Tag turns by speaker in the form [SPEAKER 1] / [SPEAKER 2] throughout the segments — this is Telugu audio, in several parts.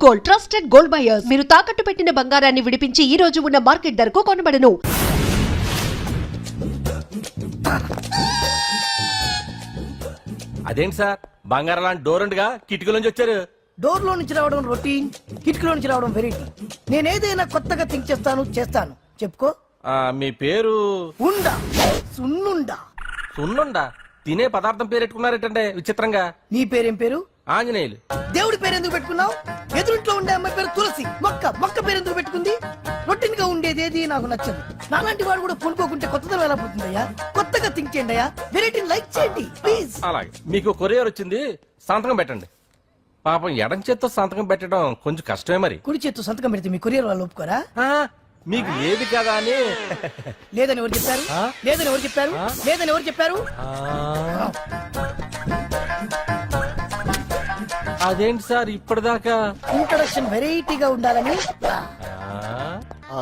[SPEAKER 1] Gold, trusted gold buyers. మీరు తాకట్టు పెట్టిన బంగారాన్ని విడిపించి ఈ రోజు ఉన్న మార్కెట్ ధరకు కొనబడను.
[SPEAKER 2] అదేంటి సార్ బంగారం లాంటి డోర్ ఉండగా కిటికీ నుంచి వచ్చారు?
[SPEAKER 3] డోర్ లో నుంచి రావడం రొటీన్, కిటికీలో నుంచి రావడం వెరైటీ. నేనేదైనా కొత్తగా థింక్ చేస్తాను. చెప్పుకో.
[SPEAKER 2] మీ పేరు?
[SPEAKER 3] ఉండా, సున్నుండా.
[SPEAKER 2] సున్నుండా? తినే పదార్థం పేరు పెట్టుకున్నారేటంటే విచిత్రంగా.
[SPEAKER 3] నీ పేరేం పేరు?
[SPEAKER 2] ఆంజనేయులు.
[SPEAKER 3] దేవుడి పేరు ఎందుకు పెట్టుకున్నావు? ఎదురింట్లో ఉండే అమ్మాయి పేరు తులసి. మొక్క పేరు ఎందుకు పెట్టుకుంది? రొటీన్ గా ఉండేదేది నాకు నచ్చదు. నాలాంటి వాడు కూడా పూనుకోకుంటే కొత్తదనం ఎలా పోతుందయ్యా? కొత్తగా థింక్ చేయండి అయ్యా. వెరైటీని లైక్ చేయండి ప్లీజ్.
[SPEAKER 2] అలాగే. మీకు కొరియర్ వచ్చింది, సంతకం పెట్టండి. పాపం ఎడం చేత్తో సంతకం పెట్టడం కొంచెం కష్టమే మరి.
[SPEAKER 3] కుడి చేత్తో సంతకం పెడితే మీ కొరియర్ వాళ్ళు ఒప్పుకోరా?
[SPEAKER 2] మీకు ఏది కదా అని.
[SPEAKER 3] లేదని ఎవరు చెప్పారు? లేదని ఎవరు చెప్పారు? లేదని ఎవరు చెప్పారు?
[SPEAKER 2] అదేంటి సార్ ఇప్పటిదాకా
[SPEAKER 3] ఇంట్రడక్షన్ వెరైటీగా ఉండాలని.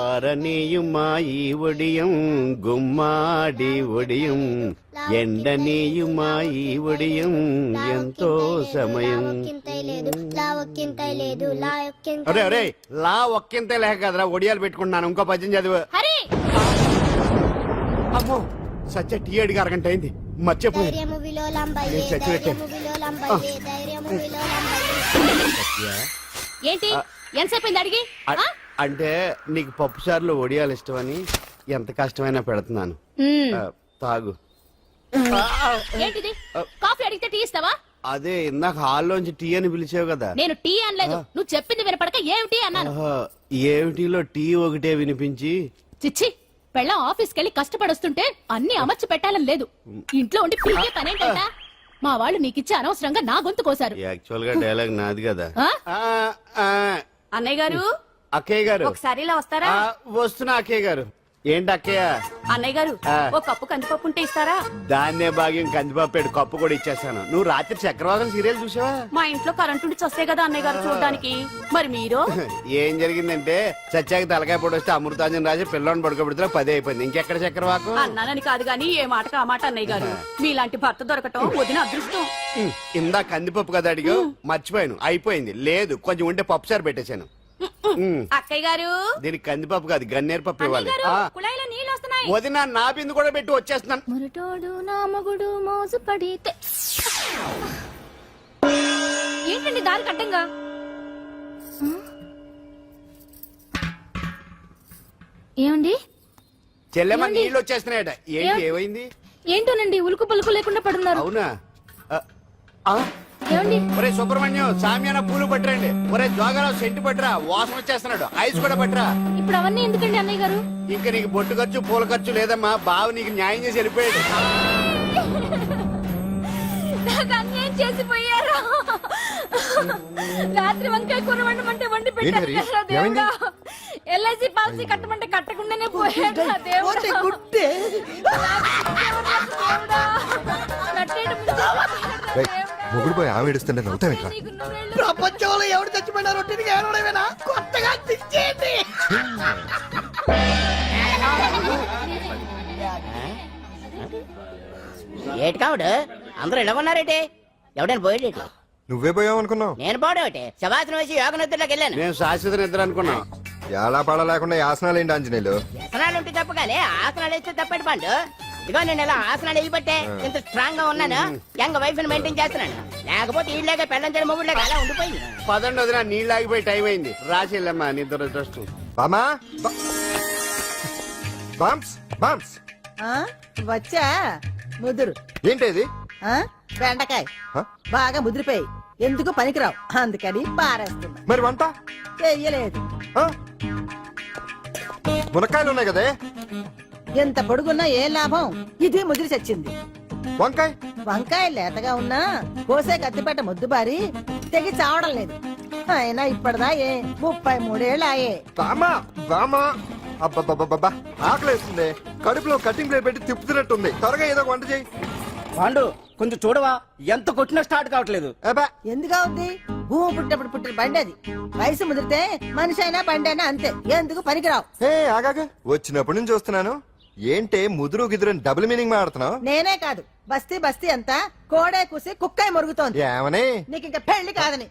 [SPEAKER 4] ஆரணியுமாயி ஒடியும் கும்மாடி ஒடியும் ఎండనీయుమాయి ఒడియం ఎంతో సమయం. అరే అరే లా ఒక్కింతే లేక కదరా ఒడియాలు పెట్టుకుంటున్నాను. ఇంకో పద్యం చదివు. అమ్మో సత్య టీ అడిగి అరగంట అయింది, మర్చిపోయి
[SPEAKER 5] ఏంటి ఎంతసేపు అడిగి?
[SPEAKER 4] అంటే నీకు పప్పు సార్లు ఒడియాలు ఇష్టమని ఎంత కష్టమైనా పెడుతున్నాను, తాగు.
[SPEAKER 5] ఏంటిది? కాఫీ అడిగితే టీ ఇస్తావా?
[SPEAKER 4] అదే ఇందాక హాల్లోంచి టీ అని పిలిచావు కదా.
[SPEAKER 5] నేను టీ అనలేదు, నువ్వు చెప్పింది వినపడక ఏమిటి అన్నాను.
[SPEAKER 4] ఏమిటిలో టీ ఒకటే వినిపించి.
[SPEAKER 5] చిచ్చి, పెళ్ళం ఆఫీస్కి వెళ్ళి కష్టపడొస్తుంటే అన్ని అమర్చి పెట్టాలని లేదు. ఇంట్లో ఉండి పీకే పనేంటంట. మా వాళ్ళు నీకిచ్చి అనవసరంగా నా గొంతు కోసారు.
[SPEAKER 4] యాక్చువల్ గా డైలాగ్ నాది కదా.
[SPEAKER 5] అన్నయ్య గారు,
[SPEAKER 4] అక్కయ్య గారు
[SPEAKER 5] ఒకసారి ఇలా వస్తారా?
[SPEAKER 4] వస్తున్నా అక్కయ్య గారు. ఏంటి అక్కయ్య?
[SPEAKER 5] అన్నయ్య గారు, ఒక కప్పు కందిపప్పు ఉంటే ఇస్తారా?
[SPEAKER 4] దాన్నే భాగ్యం కందిపప్పు కప్పు కూడా ఇచ్చేసాను. నువ్వు రాత్రి చక్రవాదం సీరియల్ చూసావా?
[SPEAKER 5] మా ఇంట్లో కరెంటు ఉండి వస్తే కదా అన్నయ్య గారు చూడడానికి. మరి మీరు?
[SPEAKER 4] ఏం జరిగిందంటే సత్యాకి తలకాయ పొడి వస్తే అమృతాంజన్ రాజు పిల్లని పడుకోబెడితే 10 అయిపోయింది. ఇంకెక్కడ చక్రవాకం?
[SPEAKER 5] అన్నానని కాదు గాని ఏ మాటకు ఆ మాట అన్నయ్య గారు. మీలాంటి భర్త దొరకటం వదిన అదృష్టం.
[SPEAKER 4] ఇందా కందిపప్పు కదా అడిగా, మర్చిపోయాను. అయిపోయింది. లేదు కొంచెం ఉంటే పప్పు సార్ పెట్టేశాను.
[SPEAKER 5] అక్కయ్య గారు,
[SPEAKER 4] దీనికి కందిపప్పు కాదు గన్నేరు పప్పు ఇవ్వాలి.
[SPEAKER 5] కుళాయిలో నీళ్ళు వస్తున్నాయి.
[SPEAKER 4] వదిన నా బిందు కూడా పెట్టి వచ్చేస్తున్నాను.
[SPEAKER 5] మురటోడు నా మగుడు మోసు పడితే. ఏంటండి దారి కట్టంగా? ఏమండి
[SPEAKER 4] చెల్లెమ్మ నీళ్ళు వచ్చేస్తున్నాయట. ఏంటి ఏమైంది?
[SPEAKER 5] ఏంటోనండి ఉలుకు పలుకు లేకుండా పడున్నారు.
[SPEAKER 4] అవునా?
[SPEAKER 5] ఏమండి?
[SPEAKER 4] ఒరే సుబ్రహ్మణ్యం సామ్యాన పూలు పట్టరండి. ఒరే జోగరావు సెంటు పట్టరా, వాసన వచ్చేస్తున్నాడు. ఐస్ కూడా పట్టరా.
[SPEAKER 5] ఇప్పుడు అవన్నీ ఎందుకండి అన్నయ్య గారు?
[SPEAKER 4] ఇంకా నీకు బొట్టు ఖర్చు పూల ఖర్చు లేదమ్మా. బావ నీకు న్యాయం చేసి వెళ్ళిపోయాడు.
[SPEAKER 5] అన్యాయం చేసిపోయారు. రాత్రి వంకాయ కూర వండమంటే వండి పెట్టారు. ఎల్ఐసి పాలసీ కట్టమంటే కట్టకుండానే పోయాడు.
[SPEAKER 6] మొగుడు పోయి ఆమె ఏడుస్తుంటే నవ్వుతావేంట్రా?
[SPEAKER 3] ప్రపంచంలో ఎవరు చచ్చిపోయినా రొట్టెని ఏడవడమేనా? కొత్తగా తెచ్చేయండి.
[SPEAKER 7] ఏటి కావుడు అందరూ ఇలా ఉన్నారేటి? ఎవడైనా పోయేటి?
[SPEAKER 6] నువ్వే పోయావు అనుకున్నావు.
[SPEAKER 7] నేను పోవడం శవాసనం వేసి యోగ నిద్రలోకి వెళ్ళాను.
[SPEAKER 4] నేను శాశ్వత నిద్ర అనుకున్నా.
[SPEAKER 6] ఎలా పాడ లేకుండా ఆసనాలు ఏంటి ఆంజనేయులు?
[SPEAKER 7] ఆసనాలు ఉంటే తప్ప కానీ ఆసనాలు వేస్తే తప్పటి పండు. ఇదిగో నేను ఇలా ఆసనాలు వేయబట్టే ఇంత స్ట్రాంగ్ గా ఉన్నాను. యంగ్ వైఫ్ ని మెయింటైన్ చేస్తున్నాను. లేకపోతే ఇళ్ళగా పెళ్ళంచని మొగుళ్ళగా అలా ఉండిపోయింది.
[SPEAKER 4] పదండి వదిన, నీళ్ళు ఆగిపోయి టైం అయింది. రాసి వెళ్ళమ్మా నిద్ర ట్రస్ట్.
[SPEAKER 6] బామా బాంప్స్ బాంప్స్
[SPEAKER 8] వచ్చా ముదురు.
[SPEAKER 6] ఏంటది?
[SPEAKER 8] బెండకాయ బాగా ముదిరిపోయి ఎందుకు పనికిరావు, అందుకని పారేస్తున్నా.
[SPEAKER 6] మరి వంట
[SPEAKER 8] చెయ్యలేదు.
[SPEAKER 6] మునక్కాయలు ఉన్నాయి కదే.
[SPEAKER 8] ఎంత పొడుగున్నా ఏ లాభం, ఇది ముదిరి చచ్చింది.
[SPEAKER 6] వంకాయ
[SPEAKER 8] వంకాయ లేతగా ఉన్నా కోసే కత్తిపేట ముద్దు బారి తెగి చావడం లేదు. అయినా ఇప్పటిదా 33 ఏళ్ళు ఆయే.
[SPEAKER 6] బామా బామా అబ్బబ్బబ్బబ్బా ఆకలేస్తుంది. కడుపులో కటింగ్ ప్లేట్ పెట్టి తిప్పుతున్నట్టుంది. త్వరగా ఏదో వంట చేయి.
[SPEAKER 9] పాండు కొంచెం చూడవా, ఎంత కొట్టినా స్టార్ట్ కావట్లేదు.
[SPEAKER 8] ఎందుగా ఉంది? భూమి పుట్టినప్పుడు పుట్టిన బండి అది. వయసు ముదిరితే మనిషి అయినా బండి అయినా అంతే. ఎందుకు పనికిరావు.
[SPEAKER 6] ఆగాగా వచ్చినప్పటి నుంచి చూస్తున్నాను. ఏంటే ముదురు గిదురు డబుల్ మీనింగ్ మాడుతున్నావు?
[SPEAKER 8] నేనే కాదు, బస్తీ బస్తీ అంతా కోడే కూసి కుక్కాయ మురుగుతోంది.
[SPEAKER 6] ఏమని?
[SPEAKER 8] నీకు ఇంకా పెళ్లి కాదని.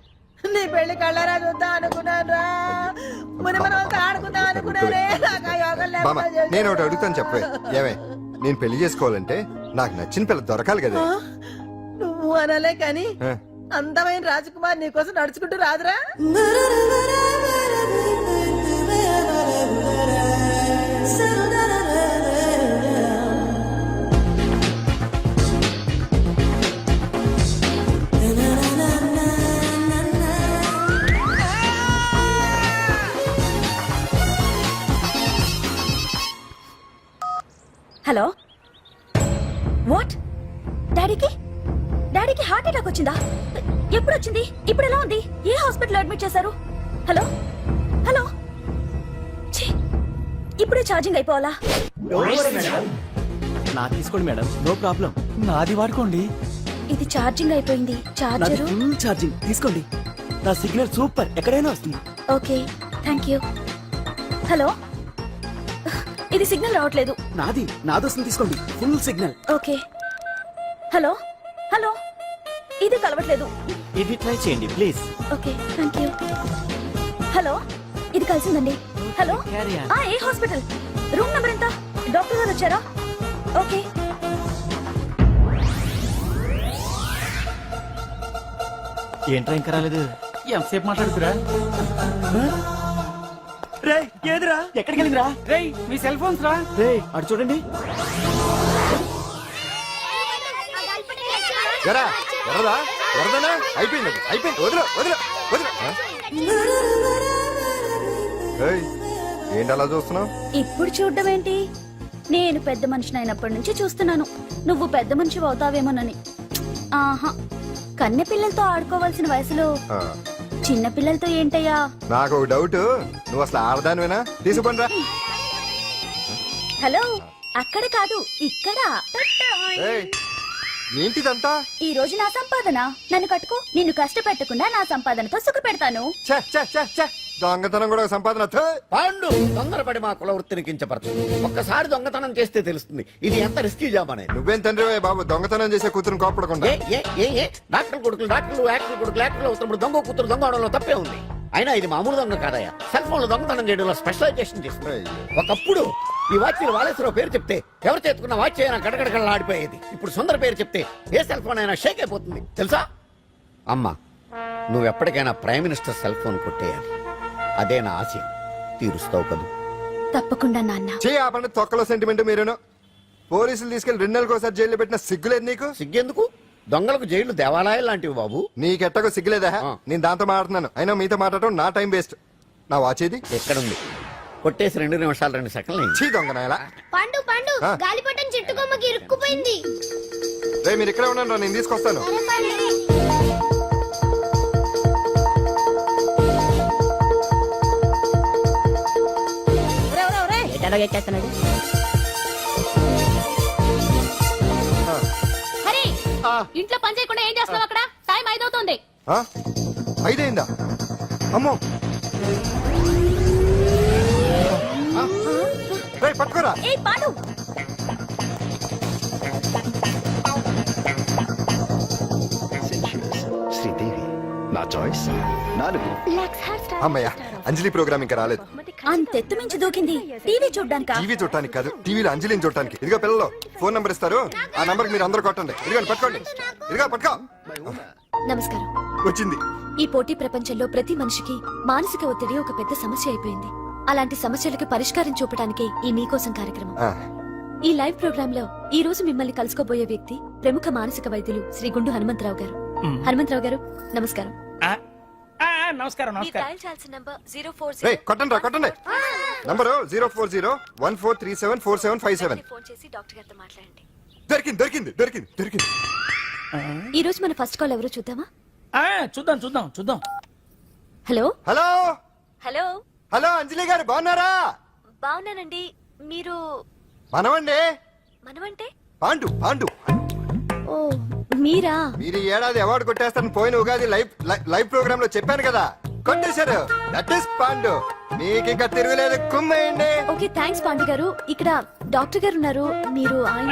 [SPEAKER 8] నీ పెళ్లి కళ్ళరా చూద్దాం అనుకున్నాను రా ముని మనం ఆడుకుందాం అనుకున్నానే నాకు ఆ యోగం
[SPEAKER 6] బామ్మ
[SPEAKER 8] లేకుండా చేశావు.
[SPEAKER 6] నేను ఒకటి అడుగుతాను చెప్పే ఏమే నేను పెళ్లి చేసుకోవాలంటే నాకు నచ్చిన పిల్ల దొరకాలి కదా
[SPEAKER 8] ఆ? నువ్వు అనలే కాని
[SPEAKER 6] ఆ.
[SPEAKER 8] అందమైన రాజకుమార్ నీకోసం నడుచుకుంటూ రాదురా
[SPEAKER 10] హలో వాట్ డాడీకి హార్ట్ అటాక్ వచ్చిందా ఎప్పుడు వచ్చింది ఇప్పుడు ఎలా ఉంది ఏ హాస్పిటల్ అడ్మిట్ చేశారు హలో హలో ఛీ, ఇప్పుడే ఛార్జింగ్ అయిపోవాలా
[SPEAKER 9] నా తీసుకోండి మేడం నో ప్రాబ్లం నాది వాడుకోండి
[SPEAKER 10] ఇది ఛార్జింగ్ అయిపోయింది
[SPEAKER 9] నాది
[SPEAKER 10] చార్జరు
[SPEAKER 9] ఫుల్ ఛార్జింగ్ తీసుకోండి నా సిగ్నల్ సూపర్ ఎక్కడైనా వస్తుంది
[SPEAKER 10] ఓకే థ్యాంక్ యూ హలో ఇది సిగ్నల్ రావట్లేదు
[SPEAKER 9] నాది వస్తుంది తీసుకోండి full signal
[SPEAKER 10] okay hello hello ఇది కలవట్లేదు
[SPEAKER 9] ఇది ట్రై చేయండి please
[SPEAKER 10] okay thank you hello ఇది కలిసిందండి హలో
[SPEAKER 9] Carry on.
[SPEAKER 10] ఏ హాస్పిటల్ రూమ్ నెంబర్ ఎంత డాక్టర్ గారు వచ్చారా ఓకే
[SPEAKER 9] ఏంట్రా ఇంకా రాలేదు ఎంతసేపు మాట్లాడుతురా రే ఏదిరా ఎక్కడికి వెళ్ళిందిరా రే మీ సెల్ ఫోన్స్ రా రే అటు చూడండి
[SPEAKER 6] ఎరా ఎర్రదా ఎర్రదనా అయిపోయింది అది. అయిపోయింది వదిలే వదిలే వదిలే ఆ? ఏయ్, ఏంటి అలా చూస్తున్నావు
[SPEAKER 10] ఇప్పుడు చూడడం ఏంటి నేను పెద్ద మనిషిని అయినప్పటి నుంచి చూస్తున్నాను నువ్వు పెద్ద మనిషి అవుతావేమోనని ఆహా కన్నె పిల్లలతో ఆడుకోవాల్సిన వయసులో చిన్న పిల్లలతో ఏంటయ్యా
[SPEAKER 6] నాకు ఒక డౌట్ నువ్వు అసలు ఆడదానివేనా తీసుకుంటా
[SPEAKER 10] హలో అక్కడ కాదు ఇక్కడ
[SPEAKER 6] ఏంటిదంతా
[SPEAKER 10] ఈ రోజు నా సంపాదన నన్ను కట్టుకో నిన్ను కష్టపెట్టకుండా నా సంపాదనతో సుఖ పెడతాను
[SPEAKER 6] ఛే, ఛే, ఛే, ఛే. దొంగతనం కూడా ఒక సంపాదన థూ.
[SPEAKER 4] పాండు తొందరపడి మా కుల వృత్తిని కించపరచు ఒక్కసారి దొంగతనం చేస్తే తెలుస్తుంది ఇది ఎంత రిస్కీ జాబ్ అనేది
[SPEAKER 6] నువ్వేం తండ్రి బాబు దొంగతనం చేసే కూతురు కోపడకుండా
[SPEAKER 4] డాక్టర్ కొడుకులు యాక్టర్ కొడుకులు యాక్టర్లు అవుతున్నప్పుడు దొంగ కూతురు దొంగ అవడంలో తప్పే ఉంది అయినా ఇది మామూలు దొంగ కాదయ్యా సెల్ ఫోన్ లో దొంగతనం చేయడంలో స్పెషలైజేషన్ చేస్తుంది ఒకప్పుడు ఈ వాచీలు వాలేశ్వరరావు పేరు చెప్తే ఎవరు చేతుకున్న వాచ్ అయినా గడగడగడలా ఆడిపోయేది ఇప్పుడు సుందర పేరు చెప్తే ఏ సెల్ ఫోన్ అయినా షేక్ అయిపోతుంది తెలుసా అమ్మా నువ్వు ఎప్పటికైనా ప్రైమ్ మినిస్టర్ సెల్ ఫోన్ కొట్టేయాలి అదే నా ఆశయం తీరుస్తావు కదూ
[SPEAKER 10] తప్పకుండా నాన్న
[SPEAKER 6] చే ఆ పండు తొక్కలో సెంటిమెంట్ మీరేను పోలీసులు తీసుకెళ్లి 2 నెలలకు ఒకసారి జైల్లో పెట్టిన సిగ్గులేదు నీకు
[SPEAKER 4] సిగ్గెందుకు దొంగలకు జైలు దేవాలయాలు లాంటివి బాబు
[SPEAKER 6] నీకెట్టకు సిగ్గులేదా నేను దాంతో మాట్లాడుతున్నాను అయినా మీతో మాట్లాడటం నా టైం వేస్ట్ నా వాచేది
[SPEAKER 4] ఎక్కడుంది కొట్టేసి 2 నిమిషాలు 2 సెకండ్లు
[SPEAKER 6] చీ దొంగనాయలా
[SPEAKER 5] పండు పండు
[SPEAKER 6] ఆ?
[SPEAKER 5] గాలిపటం చెట్టు కొమ్మకి ఇరుక్కుపోయింది
[SPEAKER 6] రే మీరు ఇక్కడే ఉండండి రా, నేను తీసుకొస్తాను
[SPEAKER 8] ఒరేయ్, ఒరేయ్, ఒరేయ్.
[SPEAKER 7] ఎట్లా ఎక్కేస్తున్నాడు
[SPEAKER 5] హరి ఇంట్లో పని చేయకుండా ఏం చేస్తున్నావు అక్కడ టైం 5 అవుతుంది
[SPEAKER 6] ఆ? 5 అయిందా అమ్మో రే పట్టుకోరా
[SPEAKER 10] ఏ పాడు
[SPEAKER 6] శ్రీదేవి నా చాయిస్ 4 అమ్మయ్య అంజలి ప్రోగ్రామ్ ఇంకా రాలేదు
[SPEAKER 10] అంతెత్తు మించి దూకింది టీవీ చూడ్డానికా
[SPEAKER 6] టీవీ చూడటానికి కాదు టీవీలో అంజలిని చూడటానికి ఇదిగో పిల్లలు ఫోన్ నంబర్ ఇస్తారు ఆ నంబర్ మీరు అందరూ కొట్టండి ఇదిగోండి పట్టుకోండి ఇదిగో పట్టుకో
[SPEAKER 10] నమస్కారం
[SPEAKER 6] వచ్చింది
[SPEAKER 10] ఈ పోటీ ప్రపంచంలో ప్రతి మనిషికి మానసిక ఒత్తిడి ఒక పెద్ద సమస్య అయిపోయింది అలాంటి సమస్యలకు పరిష్కారం చూపడానికి ఈ మీకోసం కార్యక్రమం
[SPEAKER 6] ఆ,
[SPEAKER 10] ఈ లైవ్ ప్రోగ్రామ్ లో ఈ రోజు మిమ్మల్ని కలుసుకోబోయే వ్యక్తి ప్రముఖ మానసిక వైద్యులు శ్రీ గుండు హనుమంతరావు గారు హనుమంతరావు గారు నమస్కారం
[SPEAKER 9] నమస్కారం
[SPEAKER 10] మీరు డయల్ చేయాల్సిన నంబర్ 040
[SPEAKER 6] రేయ్ కొట్టండి రా కొట్టండి నంబరు 04014374757
[SPEAKER 10] ఫోన్ చేసి డాక్టర్ గారితో మాట్లాడండి
[SPEAKER 6] దొరికింది దొరికింది దొరికింది దొరికింది
[SPEAKER 10] ఈ రోజు మన ఫస్ట్ కాల్ ఎవరో చూద్దామా
[SPEAKER 9] చూద్దాం
[SPEAKER 10] హలో
[SPEAKER 6] హలో
[SPEAKER 10] హలో
[SPEAKER 6] హలో అంజలి గారు బాగున్నారా
[SPEAKER 10] బాగున్నానండి మీరు
[SPEAKER 6] మనమండి
[SPEAKER 10] మనమంటే
[SPEAKER 6] పాండు పాండు
[SPEAKER 10] ఓ మీరా
[SPEAKER 6] మీరు ఈ ఏడాది అవార్డు కొట్టేస్తారని పోయిన ఉగాది లైవ్ ప్రోగ్రామ్ లో చెప్పాను కదా కొట్టేశారు దట్ ఇస్ పాండు మీకు ఇంకా తిరుగులేదు కుమ్మేయండి
[SPEAKER 10] ఓకే థ్యాంక్స్ పాండు గారు ఇక్కడ డాక్టర్ గారు ఉన్నారు, మీరు ఆయన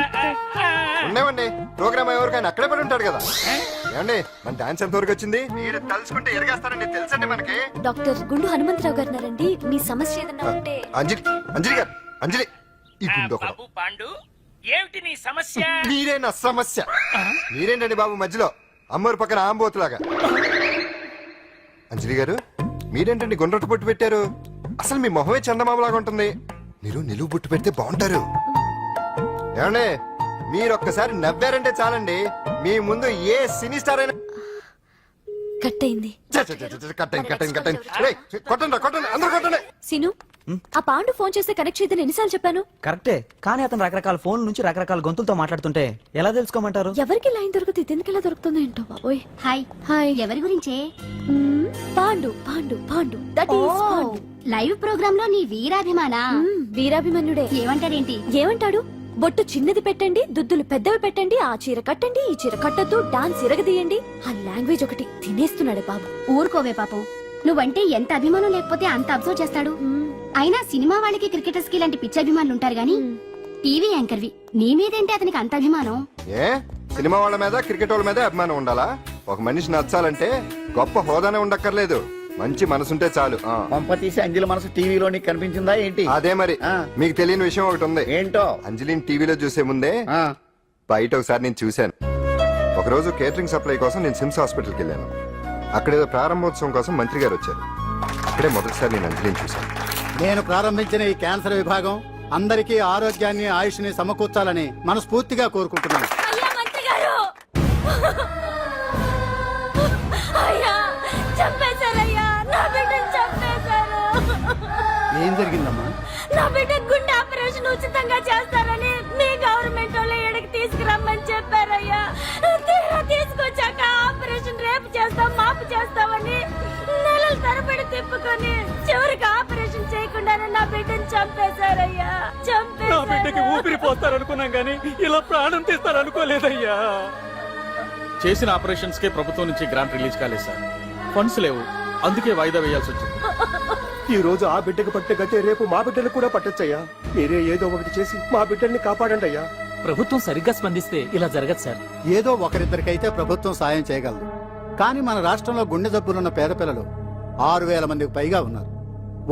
[SPEAKER 6] ఉండేవండి ప్రోగ్రామ్ ఎవరికైనా అక్కడే పడి ఉంటాడు కదా. ఏమండి మన డాన్స్ ఎంత వరకు వచ్చింది? మీరు తలుచుకుంటే ఎరగేస్తారండి, తెలుసండి మనకి.
[SPEAKER 10] డాక్టర్ గుండు హనుమంతరావు గారు ఉన్నారండి. మీ సమస్య ఏదన్నా ఉంటే
[SPEAKER 6] అంజలి అంజలి గారు, అంజలి ఈ గుండు ఒకడు.
[SPEAKER 9] బాబు పాండు ఏమిటి నీ సమస్య?
[SPEAKER 6] మీరే నా సమస్య. మీరేంటండి బాబు మధ్యలో అమ్మోరు పక్కన ఆంబోతులాగా? అంజలి గారు మీరేంటండి గుండ్రటి బొట్టు పెట్టారు? అసలు మీ మొహమే చందమామలాగా ఉంటుంది. మీరు నిలువు బొట్టు పెడితే బాగుంటారు. ఏమండి మీరు ఒక్కసారి నవ్వారంటే చాలండి, మీ ముందు ఏ సినీ స్టార్ అయినా
[SPEAKER 10] కట్ అయింది.
[SPEAKER 6] కొట్టండి కొట్టండి అందరూ కొట్టండి.
[SPEAKER 10] సీను, ఆ పాండు ఫోన్ చేస్తే కనెక్ట్ చేయదని ఎన్నిసార్లు చెప్పాను?
[SPEAKER 9] కరెక్టే, కానీ అతను రకరకాల ఫోన్ నుంచి రకరకాల గొంతులతో మాట్లాడుతుంటే ఎలా తెలుసుకోమంటారు?
[SPEAKER 10] ఎవరికి లైన్ దొరుకుతుంది, ఇతనికి ఎలా దొరుకుతుందో ఏంటో బాబోయ్.
[SPEAKER 5] Hi
[SPEAKER 10] hi.
[SPEAKER 5] ఎవరి గురించే?
[SPEAKER 10] Pandu Pandu Pandu that is Pandu.
[SPEAKER 5] Live program లో నీ వీరాభిమానా?
[SPEAKER 10] వీరాభిమన్యుడే.
[SPEAKER 5] ఏమంటారేంటి?
[SPEAKER 10] ఏమంటాడు? బొట్టు చిన్నది పెట్టండి, దుద్దులు పెద్దవి పెట్టండి, ఆ చీర కట్టండి, ఈ చీర కట్టద్దు, డాన్స్ ఇరగదీయండి. ఆ లాంగ్వేజ్ ఒకటి తినేస్తున్నాడే బాబు.
[SPEAKER 5] ఊరుకోవే పాపం, నువ్వంటే ఎంత అభిమానం లేకపోతే అంత అబ్జర్వ్ చేస్తాడు. అయినా సినిమా వాళ్ళకి క్రికెటర్స్ కి ఇలాంటి పిచ్చి అభిమానులు ఉంటారు గానీ టీవీ యాంకర్వి నీ మీదేంటి అతనికి అంత అభిమానం?
[SPEAKER 6] ఏ సినిమా వాళ్ళ మీద క్రికెట్ వాళ్ళ మీద అభిమానం ఉండాలా? ఒక మనిషి నచ్చాలంటే గొప్ప హోదానే ఉండక్కర్లేదు, మంచి మనసుంటే చాలు.
[SPEAKER 4] పంప తీసి అంజలి మనసు టీవీలో నీకు కనిపించిందా ఏంటి?
[SPEAKER 6] అదే మరి. మీకు తెలియని విషయం ఒకటి ఉంది.
[SPEAKER 4] ఏంటో?
[SPEAKER 6] అంజలిని టీవీలో చూసే ముందే బయట ఒకసారి నేను చూశాను. ఒకరోజు కేటరింగ్ సప్లై కోసం నేను సిమ్స్ హాస్పిటల్కి వెళ్ళాను. అక్కడేదో ప్రారంభోత్సవం కోసం మంత్రి గారు వచ్చారు. అక్కడే మొదటిసారి నేను అంజలిని చూశాను.
[SPEAKER 11] నేను ప్రారంభించిన ఈ క్యాన్సర్ విభాగం అందరికీ ఆరోగ్యాన్ని ఆయుష్ని సమకూర్చాలని మనస్ఫూర్తిగా కోరుకుంటున్నాను.
[SPEAKER 10] అయ్యా మంత్రి గారు, అయ్యా చంపేశారయ్యా, నా బిడ్డను చంపేశారు.
[SPEAKER 11] ఏం జరిగిందమ్మా?
[SPEAKER 10] నా బిడ్డ గుండె ఆపరేషన్ ఉచితంగా చేస్తారని మీ గవర్నమెంట్ వాళ్ళు ఇక్కడికి తీసుకురమ్మని చెప్పారయ్యా. తీరా తీసుకొచ్చాక ఆపరేషన్ రేపు చేస్తాం మాపు చేస్తామని నెలల తరబడి తిప్పుకొని చివరికి ఆపరేషన్ చేయకుండానే నా బిడ్డను చంపేశారయ్యా.
[SPEAKER 9] నా బిడ్డకి ఊపిరి పోస్తారనుకున్నాం గానీ ఇలా ప్రాణం తీస్తారనుకోలేదయ్యా.
[SPEAKER 2] చేసిన ఆపరేషన్స్ కే ప్రభుత్వం నుంచి గ్రాంట్ రిలీజ్ కాలేదు సార్. ఫండ్స్ లేవు, అందుకే వాయిదా వేయాల్సి వచ్చింది.
[SPEAKER 11] ఈ రోజు ఆ బిడ్డకు పట్టే గతే రేపు మా బిడ్డలు కూడా పట్టొచ్చయ్యా. మీరే ఏదో ఒకటి చేసి మా బిడ్డల్ని కాపాడండి అయ్యా.
[SPEAKER 9] ప్రభుత్వం సరిగ్గా స్పందిస్తే ఇలా జరగదు సార్.
[SPEAKER 11] ఏదో ఒకరిద్దరికైతే ప్రభుత్వం సాయం చేయగలదు, కానీ మన రాష్ట్రంలో గుండె జబ్బులున్న పేద పిల్లలు 6,000 మందికి పైగా ఉన్నారు.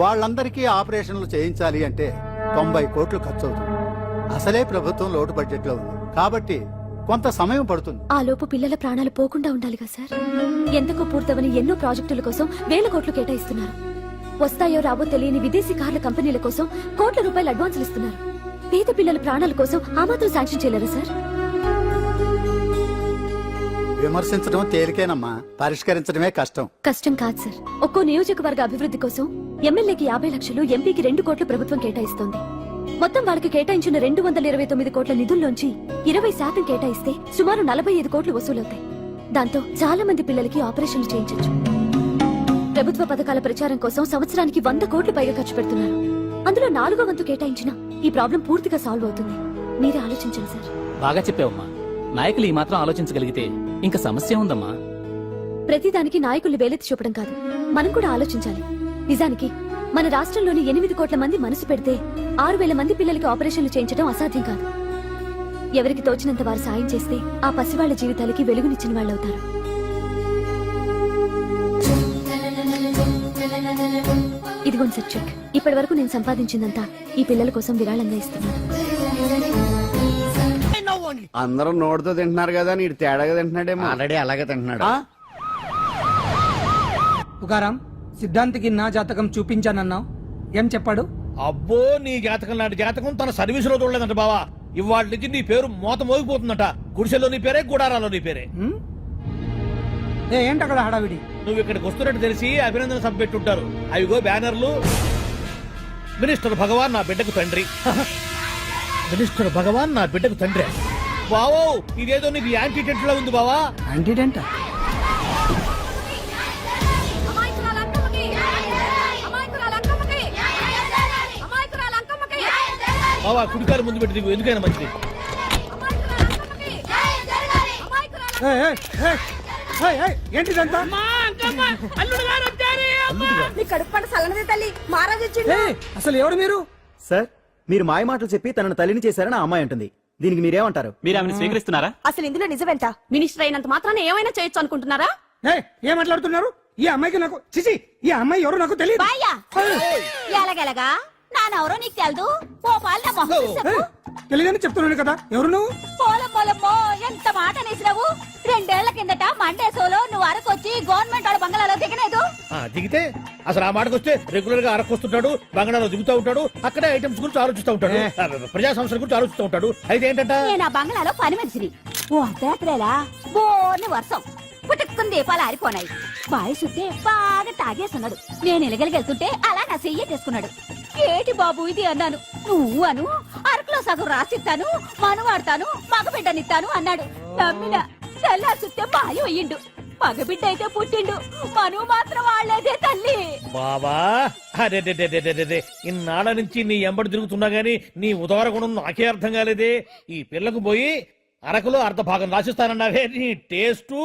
[SPEAKER 11] వాళ్ళందరికీ ఆపరేషన్లు చేయించాలి అంటే 90 కోట్లు ఖర్చు అవుతుంది. అసలే ప్రభుత్వం లోటు బడ్జెట్ లో ఉంది కాబట్టి కొంత సమయం పడుతుంది.
[SPEAKER 10] ఆ లోపు పిల్లల ప్రాణాలు పోకుండా ఉండాలిగా సార్. ఎందుకో పూర్తవని ఎన్నో ప్రాజెక్టుల కోసం వేల కోట్లు కేటాయిస్తున్నారు. వస్తాయో రావో తెలియని విదేశీ కార్ల కంపెనీల కోసం కోట్ల రూపాయలు అడ్వాన్సులు ఇస్తున్నారు. పేద పిల్లల ప్రాణాల కోసం ఆ మాత్రం శాంక్షన్ చేయలేరా సార్?
[SPEAKER 11] విమర్శించడం తేలికేనమ్మా, పరిష్కరించడమే కష్టం.
[SPEAKER 10] కష్టం కాదు సార్. ఒక్కో నియోజకవర్గ అభివృద్ధి కోసం ఎమ్మెల్యేకి 50 లక్షలు, ఎంపీకి 2 కోట్లు ప్రభుత్వం కేటాయిస్తోంది. మొత్తం వాళ్ళకి కేటాయించిన 229 కోట్ల నిధుల్లోంచి 20% కేటాయిస్తే సుమారు 45 కోట్లు వసూలవుతాయి. దాంతో చాలా మంది పిల్లలకి ఆపరేషన్లు చేయించొచ్చు. ప్రభుత్వ పథకాల ప్రచారం కోసం సంవత్సరానికి 100 కోట్లు పైగా ఖర్చు పెడుతున్నారు. అందులో 4వ వంతు కేటాయించినా ఈ ప్రాబ్లం పూర్తిగా సాల్వ్ అవుతుంది. మీరే ఆలోచించండి సార్.
[SPEAKER 9] బాగా చెప్పావమ్మా. నాయకులు ఈ మాత్రం ఆలోచించగలిగితే ఇంకా సమస్య ఉందమ్మా.
[SPEAKER 10] ప్రతిదానికి నాయకుల్ని వేలెత్తి చూపడం కాదు, మనం కూడా ఆలోచించాలి. నిజానికి మన రాష్ట్రంలోని 8 కోట్ల మంది మనసు పెడితే 6,000 మంది పిల్లలకి ఆపరేషన్లు చేయించడం అసాధ్యం కాదు. ఎవరికి తోచినంత వారు సాయం చేస్తే ఆ పసివాళ్ల జీవితాలకి వెలుగునిచ్చిన వాళ్ళవుతారు. ఇదిగోండి సార్ చెక్. ఇప్పటి వరకు నేను సంపాదించిందంతా ఈ పిల్లల కోసం విరాళంగా ఇస్తున్నాను.
[SPEAKER 4] అందరూ నోటితో తింటున్నారు కదా, నీడు తేడాగా తింటున్నాడేమో. ఆల్రెడీ అలాగే తింటున్నాడు.
[SPEAKER 3] పుకారం సిద్ధాంతికి నా జాతకం చూపించానన్నావు, ఏం చెప్పాడు?
[SPEAKER 9] అబ్బో, నీ జాతకం లాంటి జాతకం తన సర్వీస్ లో చూడలేదంట బావా. ఇవాళ నుంచి నీ పేరు మోత మోగిపోతుందట. గుడిసెలో నీ పేరే, గుడారాలో నీ పేరే.
[SPEAKER 3] ఏంటి అక్కడ హడావిడి?
[SPEAKER 9] నువ్వు ఇక్కడికి వస్తున్నట్టు తెలిసి అభినందన సభ పెట్టుంటారు. అవిగో బ్యానర్లు. మినిస్టర్ భగవాన్ నా బిడ్డకు తండ్రి. మినిస్టర్ భగవాన్ నా బిడ్డకు తండ్రి. బావో, ఇదేదో నీకు యాంటీటెంట్ లా ఉంది బావా.
[SPEAKER 3] యాంటీడెంట్?
[SPEAKER 9] బావా, కుడికారు ముందు పెట్టి దిగు, ఎందుకైనా మంచిది.
[SPEAKER 3] ఏంటిదంతా? అసలు ఎవరు మీరు?
[SPEAKER 11] సార్,
[SPEAKER 12] మీరు మాయ మాటలు చెప్పి తనను తల్లిని చేశారని ఆ అమ్మాయి అంటుంది. దీనికి మీరేమంటారు?
[SPEAKER 13] మీరు ఆమెను స్వీకరిస్తున్నారా?
[SPEAKER 10] అసలు ఇందులో నిజమేంట? మినిస్టర్ అయినంత మాత్రాన ఏమైనా చేయొచ్చు అనుకుంటున్నారా?
[SPEAKER 3] ఏం మాట్లాడుతున్నారు? ఈ అమ్మాయికి నాకు చిచి, ఈ అమ్మాయి ఎవరు నాకు తెలియదు.
[SPEAKER 10] బాయ్యా ఎలాగెలగా నానెవరో నీకు తెలదు. ఓ పాల మొహం చూసి చెప్పు.
[SPEAKER 3] తెలియదని చెప్తున్నాను కదా, ఎవరు నువ్వు?
[SPEAKER 10] పోలమ్మో ఎంత మాట అనేసినావు. 2 ఏళ్ల కిందట మండే సోలో నువ్వు అరకొచ్చి గవర్నమెంట్ వాడు బంగ్లాలో దిగలేదు.
[SPEAKER 9] దిగితే అసలు ఆ మాటకు వస్తే రెగ్యులర్ గా అరకొస్తుంటాడు, బంగాళాలో దిగుతూ ఉంటాడు, అక్కడే ఐటమ్స్ గురించి ఆలోచిస్తూ ఉంటాడు, ప్రజా సంస్థల గురించి ఆలోచిస్తూ ఉంటాడు. అయితే ఏంటంట,
[SPEAKER 10] నేను ఆ బంగ్లాలో పని మనిషిని. ఓ అర్ధరాత్రేలా బోర్ని వర్షం పుట్టుకుని దీపాలు ఆరిపోనాయి. బాయ్ సుత్తే బాగా తాగేస్తున్నాడు. నేను ఎలగలిగెళ్తుంటే అలా నా చెయ్యి తీసుకున్నాడు. ఏటి బాబు ఇది అన్నాను. నువ్వు అను అరకులో సగం రాసిస్తాను, మనువాడతాను, మగబిడ్డనిస్తాను అన్నాడు. నమ్మిన తెల్లా సుత్తే బాయ్ అయ్యిండు. మగబిడ్డ అయితే పుట్టిండు, మనువు మాత్రం వాళ్ళేదే తల్లి.
[SPEAKER 9] బాబా అరే ఇన్నాళ్ళ నుంచి నీ ఎంబడి తిరుగుతున్నా గానీ నీ ఉదార గుణం నాకే అర్థం కాలేదే. ఈ పిల్లకు పోయి అరకులో అర్ధ భాగం రాసిస్తానన్నావే, నీ టేస్టు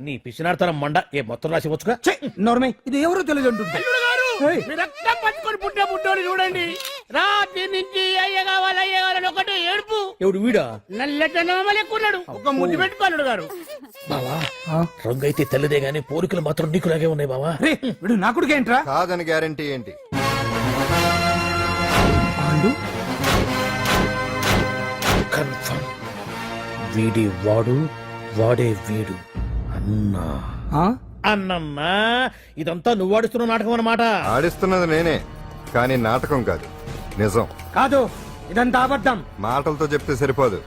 [SPEAKER 9] నీ పిచ్చినాడతనం మండ. ఏ మొత్తం రాసి వచ్చుగా.
[SPEAKER 3] నోర్మై, ఇది ఎవరో తెలియదు అంటుంది.
[SPEAKER 7] రక్తం పట్టుకొని పుట్టే పుట్టోడు చూడండి. రాత్రి నుంచి అయ్య కావాలని ఒకటి ఏడుపు.
[SPEAKER 9] ఎవడు వీడా?
[SPEAKER 7] నల్లెక్కున్నాడు, ఒక ముద్దు పెట్టుకున్నాడు గారు.
[SPEAKER 9] బావా రంగు అయితే తెల్లదే గానీ పోలికలు మాత్రం నీకులాగే ఉన్నాయి బావా.
[SPEAKER 3] వీడు నా కొడుకు ఏంట్రా?
[SPEAKER 6] కాదని గ్యారంటీ ఏంటి?
[SPEAKER 9] కన్ఫర్మ్ వీడి వాడు, వాడే వీడు. అన్నా అన్నన్నా ఇదంతా నువ్వు ఆడిస్తున్న నాటకం అన్నమాట.
[SPEAKER 6] ఆడిస్తున్నది నేనే, కానీ నాటకం కాదు, నిజం.
[SPEAKER 3] కాదు, ఇదంతా అబద్ధం.
[SPEAKER 6] మాటలతో చెప్తే సరిపోదు,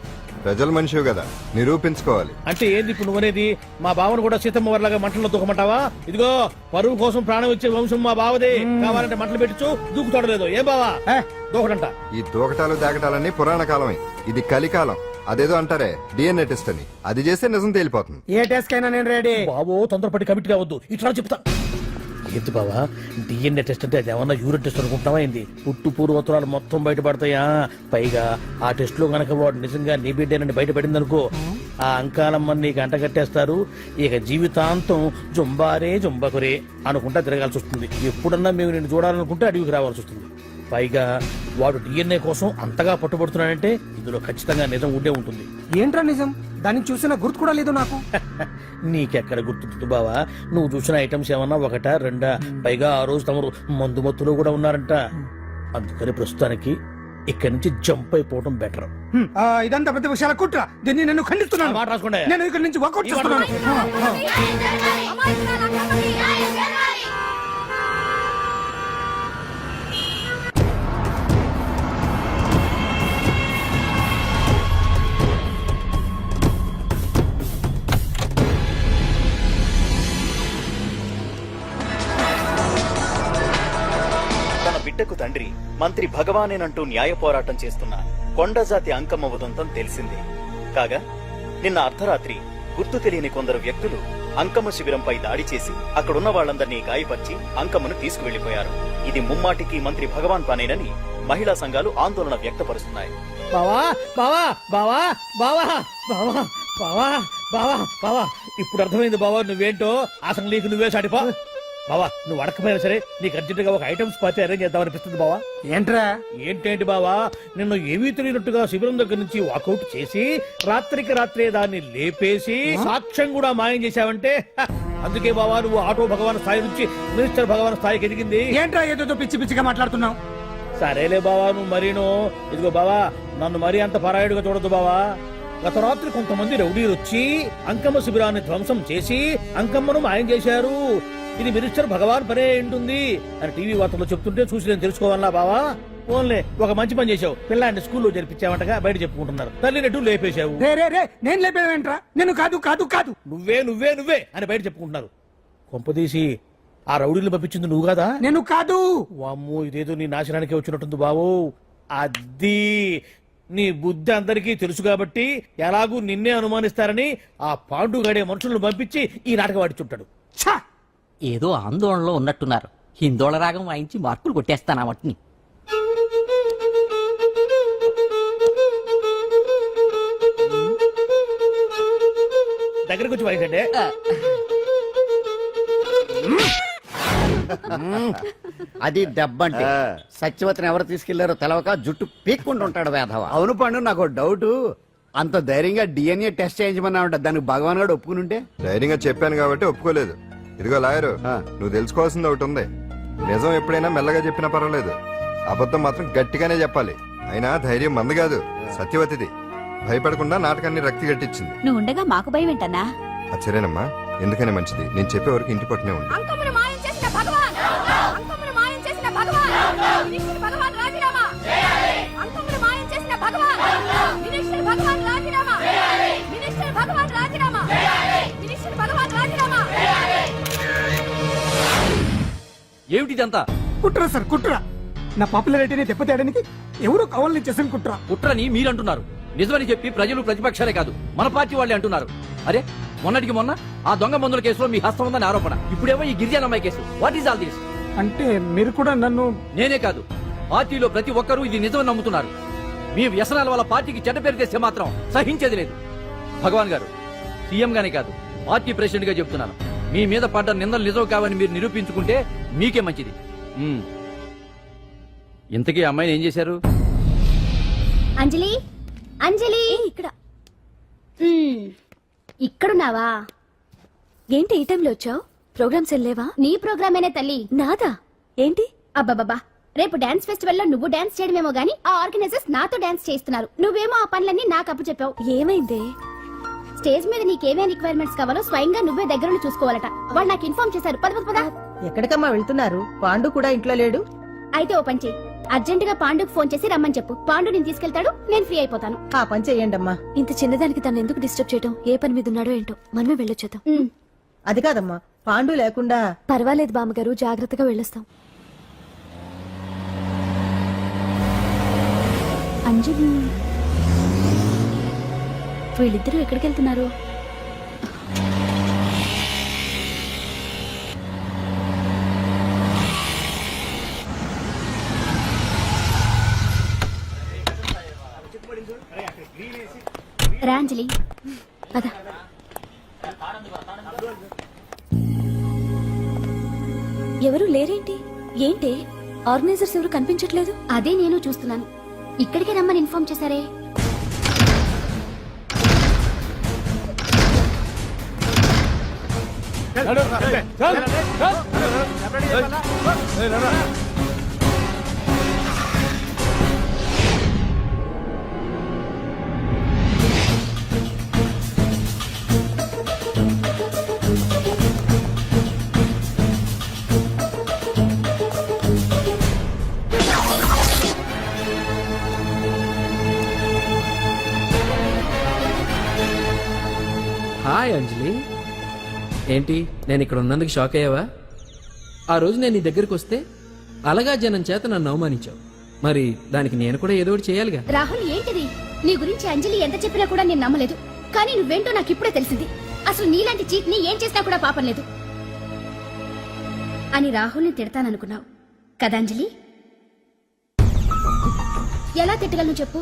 [SPEAKER 6] ప్రజల మనిషివి కదా, నిరూపించుకోవాలి.
[SPEAKER 9] అంటే ఏంది ఇప్పుడు నువ్వనేది? మా బావను కూడా సీతమ్మ వారిలాగా మంటల్లో దూకమంటావా? ఇదిగో పరువు కోసం ప్రాణం ఇచ్చే వంశం మా బావదే. కావాలంటే మంటలు పెట్టచ్చు, దూకుతాడు లేదు. ఏం బావా దూకడంట?
[SPEAKER 6] ఈ దూకటాలు దాకటాలన్నీ పురాణ కాలమే, ఇది కలికాలం. అదేదో అంటారే డిఎన్ఏ టెస్ట్ అని, అది చేస్తే నిజం తేలిపోతుంది.
[SPEAKER 3] ఏ టెస్ట్ కైనా నేను రెడీ.
[SPEAKER 9] బాబో తొందరపడి కమిట్ కావద్దు, ఇట్లా చెప్తా. ఏంటి బావా డిఎన్ఏ టెస్ట్ అంటే అది ఏమన్నా యూరిన్ టెస్ట్ అనుకుంటున్నావా ఏంది? పుట్టు పూర్వోత్తరాలు మొత్తం బయటపడతాయా? పైగా ఆ టెస్ట్ లో గనక వాడు నిజంగా నీ బిడ్డేనని బయటపడింది అనుకో, ఆ అంకాలమ్మని నీకు అంటగట్టేస్తారు. ఇక జీవితాంతం జుంబారే జుంబకురే అనుకుంటా తిరగాల్సి వస్తుంది. ఎప్పుడన్నా మేము నేను చూడాలనుకుంటే అడవికి రావాల్సి వస్తుంది. పైగా వాడు డిఎన్ఏ కోసం అంతగా పట్టుబడుతున్నాడంటే ఇందులో ఖచ్చితంగా నిజం ఉండే ఉంటుంది.
[SPEAKER 3] ఏంట్రా నిజం? దాన్ని చూసిన గుర్తు కూడా లేదు నాకు.
[SPEAKER 9] నీకెక్కడ గుర్తుంటుంది బావా? నువ్వు చూసిన ఐటమ్స్ ఏమన్నా ఒకటా రెండా? పైగా ఆ రోజు తమరు మందు మత్తులో కూడా ఉన్నారంట. అందుకని ప్రస్తుతానికి ఇక్కడి నుంచి జంప్ అయిపోవడం బెటర్.
[SPEAKER 3] ఇదంతా పెద్ద విషయాల కుట్ర. దీన్ని నేను ఖండిస్తున్నాను.
[SPEAKER 9] మాట రాసుకోండి.
[SPEAKER 3] నేను ఇక్కడి నుంచి వాకౌట్ చేస్తున్నాను.
[SPEAKER 13] బిడ్డకు తండ్రి మంత్రి భగవానేనంటూ న్యాయ పోరాటం చేస్తున్న కొండజాతి అంకమ్మ ఉదంతం తెలిసిందే. కాగా నిన్న అర్ధరాత్రి గుర్తు తెలియని కొందరు వ్యక్తులు అంకమ్మ శిబిరంపై దాడి చేసి అక్కడున్న వాళ్ళందరినీ గాయపరిచి అంకమ్మను తీసుకువెళ్లిపోయారు. ఇది ముమ్మాటికి మంత్రి భగవాన్ పనేనని మహిళా సంఘాలు ఆందోళన వ్యక్తపరుస్తున్నాయి.
[SPEAKER 9] బావా బావా బావా బావా బావా బావా బావా బావా ఇప్పుడు అర్థమైంది బావా నువ్వేంటో. అసలు నీకు నువ్వే సాటిపా బావా. నువ్వు అడకపోయినా సరే నీకు అర్జెంట్ గా ఒక ఐటమ్స్ పార్టీ అరేంజ్ చేద్దామనిపిస్తుంది బావా.
[SPEAKER 3] ఏంట్రా?
[SPEAKER 9] ఏంటేంటి బావా, నిన్ను ఏమీ తెలియనట్టుగా శిబిరం దగ్గర నుంచి వాకౌట్ చేసి రాత్రికి రాత్రే దాన్ని లేపేసి సాక్ష్యం కూడా మాయం చేశావంటే అందుకే బావా నువ్వు ఆటో భగవాన్ స్థాయి నుంచి మినిస్టర్ భగవాన్ స్థాయికి ఎదిగింది.
[SPEAKER 3] ఏంట్రా ఏదో పిచ్చి పిచ్చిగా మాట్లాడుతున్నావు?
[SPEAKER 9] సరేలే బావా నువ్వు మరీను. ఇదిగో బావా నన్ను మరీ అంత పరాయుడుగా చూడద్దు బావా. గత రాత్రి కొంతమంది రౌడీలు వచ్చి అంకమ్మ శిబిరాన్ని ధ్వంసం చేసి అంకమ్మను మాయం చేశారు. ఇది మినిస్టర్ భగవాన్ పనే ఉంటుంది అని టీవీ వార్తల్లో చెప్తుంటే చూసి నేను తెలుసుకోవాలా బావా. ఓన్లే ఒక మంచి పని చేశావు, పిల్లాన్ని స్కూల్లో జరిపించావంటగా బయట చెప్పుకుంటున్నారు. తల్లినట్టు లేపేశావు.
[SPEAKER 3] నేను లేపేవేంట్రా? నేను కాదు కాదు కాదు
[SPEAKER 9] నువ్వే నువ్వే నువ్వే అని బయట చెప్పుకుంటున్నారు. కొంపదీసి ఆ రౌడీలు పంపించింది నువ్వు కాదా?
[SPEAKER 3] నేను కాదు.
[SPEAKER 9] వామ్మో ఇదేదో నీ నాశనానికి వచ్చినట్టుంది బావు. అది నీ బుద్ధి అందరికీ తెలుసు కాబట్టి ఎలాగూ నిన్నే అనుమానిస్తారని ఆ పాండుగాడే మనుషులను పంపించి ఈ నాటకం వాడిచుంటాడు.
[SPEAKER 7] ఏదో ఆందోళనలో ఉన్నట్టున్నారు. హిందోళ రాగం వాయించి మార్కులు కొట్టేస్తాను వాటిని.
[SPEAKER 9] దగ్గరకు వచ్చి వాయించండి.
[SPEAKER 4] అది దెబ్బంటే సత్యవతిని ఎవరు తీసుకెళ్లారో తెలవక జుట్టు పీక్కుంటూ ఉంటాడు వేధవ.
[SPEAKER 11] అవును పండు నాకు డౌట్. అంత ధైర్యంగా డిఎన్ఏ టెస్ట్ చేయించమన్నా ఉంటా, దానికి భగవాన్ గారు ఒప్పుకునుంటే.
[SPEAKER 6] ధైర్యంగా చెప్పాను కాబట్టి ఒప్పుకోలేదు. ఇదిగో లాయరు, నువ్వు తెలుసుకోవాల్సింది ఒకటి ఉంది. నిజం ఎప్పుడైనా మెల్లగా చెప్పినా పర్వాలేదు, అబద్ధం మాత్రం గట్టిగానే చెప్పాలి. అయినా ధైర్యం మంది కాదు, సత్యవతిది. భయపడకుండా నాటకాన్ని రక్తి గట్టించింది.
[SPEAKER 10] నువ్వు ఉండగా మాకు భయం ఏంటన్నా?
[SPEAKER 6] సరేనమ్మా, ఎందుకనే మంచిది. నేను చెప్పే వరకు ఇంటి పట్టునే ఉంది.
[SPEAKER 10] అంకమును మాయం చేసిన భగవాన్, అంకమును మాయం చేసిన భగవాన్, మినిస్టర్ భగవాన్ రాజీనామా. అంకమును మాయం చేసిన భగవాన్, మినిస్టర్ భగవాన్ రాజీనామా. మినిస్టర్ భగవాన్ రాజీనామా. మినిస్టర్ భగవాన్ రాజీనామా.
[SPEAKER 14] ఏమిటిదంతా?
[SPEAKER 3] కుట్ర సార్, కుట్ర. నా పాపులారిటీని దెబ్బతేయడానికి ఎవరు కావాలని చేసిన కుట్ర.
[SPEAKER 14] కుట్రని మీరంటున్నారు, నిజమని చెప్పి ప్రజలు ప్రతిపక్షాలే కాదు మన పార్టీ వాళ్ళే అంటున్నారు. అరే మొన్నటికి మొన్న ఆ దొంగ మందుల కేసులో మీ హస్తం ఉందని ఆరోపణ, ఇప్పుడేమో ఈ గిరిజన అమ్మాయి case. What is all this?
[SPEAKER 3] అంటే మీరు కూడా నన్ను...
[SPEAKER 14] నేనే కాదు, పార్టీలో ప్రతి ఒక్కరూ ఇది నిజమని నమ్ముతున్నారు. మీ వ్యసనాల వల్ల పార్టీకి చెడ్డ పేరు తెస్తే మాత్రం సహించేది లేదు. భగవాన్ గారు, సీఎం గానే కాదు పార్టీ ప్రెసిడెంట్ గా చెప్తున్నాను, మీ మీద పడ్డ నిందలు నిజం కావని మీరు నిరూపించుకుంటే మీకే మంచిది. ఇంతకీ అమ్మాయిని ఏం చేశారు?
[SPEAKER 5] అంజలి, అంజలి, ఇక్కడ ఇక్కడున్నావా?
[SPEAKER 10] ఏంటి ఈ టైంలో వచ్చావు? ప్రోగ్రామ్స్ వెళ్ళేవా?
[SPEAKER 5] నీ ప్రోగ్రామేనే తల్లి.
[SPEAKER 10] నాదా? ఏంటి?
[SPEAKER 5] అబ్బబ్బబ్బా, రేపు డాన్స్ ఫెస్టివల్ లో నువ్వు డాన్స్ చేయడమేమో గానీ ఆ ఆర్గనైజర్స్ నాతో డాన్స్ చేస్తున్నారు. నువ్వేమో ఆ పనులన్నీ నాకు అప్పు చెప్పావు.
[SPEAKER 10] ఏమైంది?
[SPEAKER 5] స్టేజ్ మీద నీకేమేం రిక్వైర్మెంట్స్ కావాలో స్వయంగా నువ్వే దగ్గరుండి చూసుకోవాలట. వాళ్ళు నాకు ఇన్ఫార్మ్ చేశారు. పద పద పద.
[SPEAKER 8] ఎక్కడికమ్మా వెళ్తున్నారు? పాండు కూడా ఇంట్లో లేడు.
[SPEAKER 5] అయితే ఓ పని చెయ్యి, అర్జెంట్ గా పాండుకు ఫోన్ చేసి రమ్మని చెప్పు. పాండు నేను తీసుకెళ్తాడు, నేను ఫ్రీ అయిపోతాను.
[SPEAKER 8] ఆ పని చెయ్యండమ్మా.
[SPEAKER 10] ఇంత చిన్నదానికి తను ఎందుకు డిస్టర్బ్ చేయటం? ఏ పని మీద ఉన్నాడో ఏంటో, మనమే వెళ్ళొచ్చేద్దాం.
[SPEAKER 8] అది కాదమ్మా, పాండు లేకుండా...
[SPEAKER 10] పర్వాలేదు బామ్మగారు, జాగ్రత్తగా వెళ్ళొస్తాం. అంజలి, వీళ్ళిద్దరూ ఎక్కడికి వెళ్తున్నారు?
[SPEAKER 5] రా అంజలి,
[SPEAKER 10] పద. ఎవరు లేరేంటి? ఏంటి ఆర్గనైజర్స్ ఎవరు కనిపించట్లేదు?
[SPEAKER 5] అదే నేను చూస్తున్నాను. ఇక్కడికే రమ్మని ఇన్ఫార్మ్ చేశారే.
[SPEAKER 14] హాయ్ అంజలి, ఏంటి నేను ఇక్కడ ఉన్నందుకు షాక్ అయ్యావా? ఆ రోజు నేను నీ దగ్గరికి వస్తే అలగా జనం చేత నన్ను అవమానించావు, మరి దానికి నేను కూడా ఏదో ఒకటి చేయాలిగా.
[SPEAKER 5] రాహుల్, ఏంటిది? నీ గురించి అంజలి ఎంత చెప్పినా కూడా నేను నమ్మలేదు. కానీ నువ్వేంటో నాకు ఇప్పుడే తెలిసింది. అసలు నీలాంటి చీట్ ని ఏం చేసినా కూడా పాపం లేదు అని రాహుల్ని తిడతాననుకున్నావు కదా అంజలి? ఎలా తిట్టగలను చెప్పు?